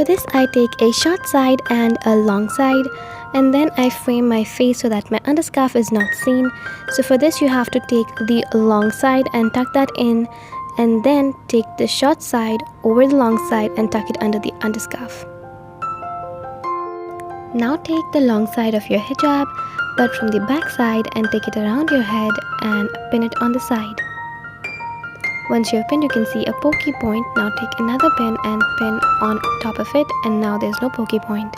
For this, I take a short side and a long side, and then I frame my face so that my underscarf is not seen. So for this, you have to take the long side and tuck that in, and then take the short side over the long side and tuck it under the underscarf. Now take the long side of your hijab, but from the back side, and take it around your head and pin it on the side. Once you have pinned, you can see a pokey point. Now take another pin and pin on top of it, and now there's no pokey point.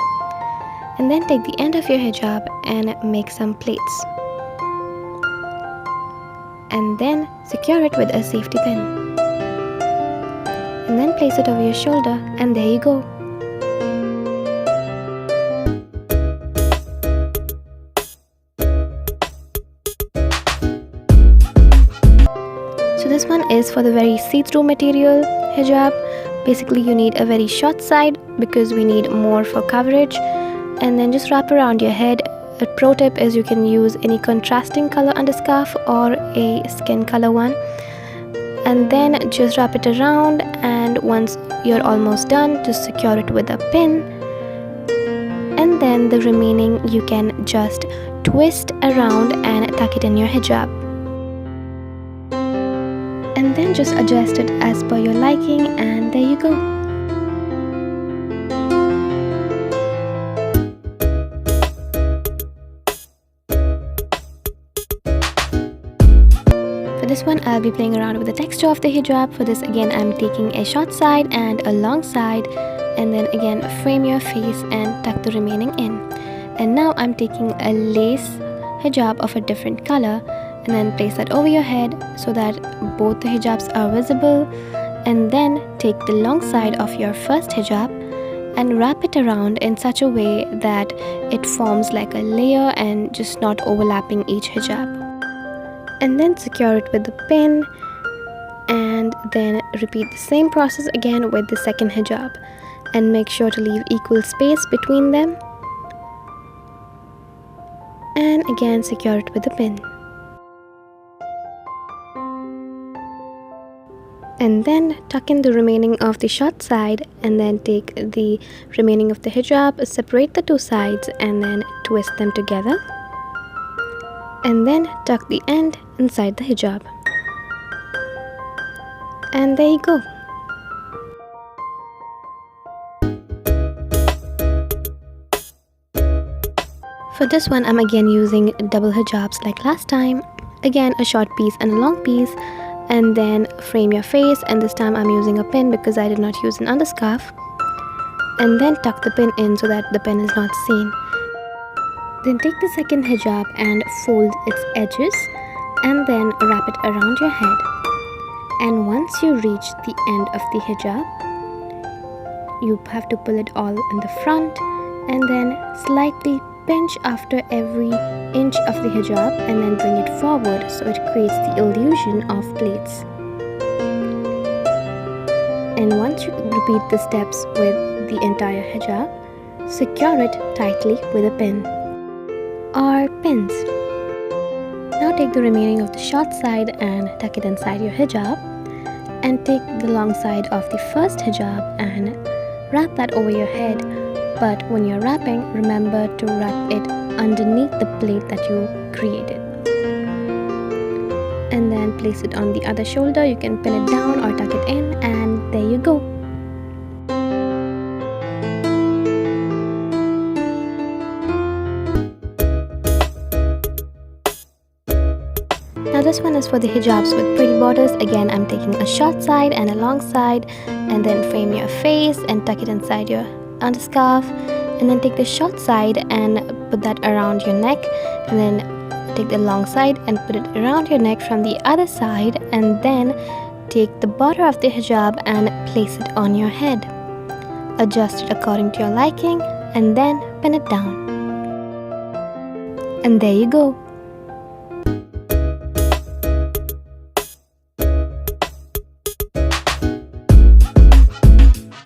And then take the end of your hijab and make some plaits. And then secure it with a safety pin. And then place it over your shoulder, and there you go. So this one is for the very see-through material hijab. Basically you need a very short side because we need more for coverage, and then just wrap around your head. A pro tip is you can use any contrasting color underscarf or a skin color one, and then just wrap it around, and once you're almost done, just secure it with a pin, and then the remaining you can just twist around and tuck it in your hijab. And then just adjust it as per your liking, and there you go. For this one, I'll be playing around with the texture of the hijab. For this, again, I'm taking a short side and a long side, and then again frame your face and tuck the remaining in. And now I'm taking a lace hijab of a different color, and then place that over your head so that both the hijabs are visible, and then take the long side of your first hijab and wrap it around in such a way that it forms like a layer and just not overlapping each hijab, and then secure it with a pin, and then repeat the same process again with the second hijab, and make sure to leave equal space between them, and again secure it with a pin. And then tuck in the remaining of the short side, and then take the remaining of the hijab, separate the two sides, and then twist them together, and then tuck the end inside the hijab. And there you go. For this one, I'm again using double hijabs like last time. Again, a short piece and a long piece, and then frame your face, and this time I'm using a pin because I did not use an underscarf, and then tuck the pin in so that the pin is not seen. Then take the second hijab and fold its edges, and then wrap it around your head, and once you reach the end of the hijab, you have to pull it all in the front, and then slightly pinch after every inch of the hijab, and then bring it forward so it creates the illusion of plaits. And once you repeat the steps with the entire hijab, secure it tightly with a pin or pins. Now take the remaining of the short side and tuck it inside your hijab, and take the long side of the first hijab and wrap that over your head. But when you're wrapping, remember to wrap it underneath the plait that you created. And then place it on the other shoulder. You can pin it down or tuck it in, and there you go. Now this one is for the hijabs with pretty borders. Again, I'm taking a short side and a long side, and then frame your face and tuck it inside your underscarf, and then take the short side and put that around your neck, and then take the long side and put it around your neck from the other side, and then take the border of the hijab and place it on your head. Adjust it according to your liking, and then pin it down. And there you go.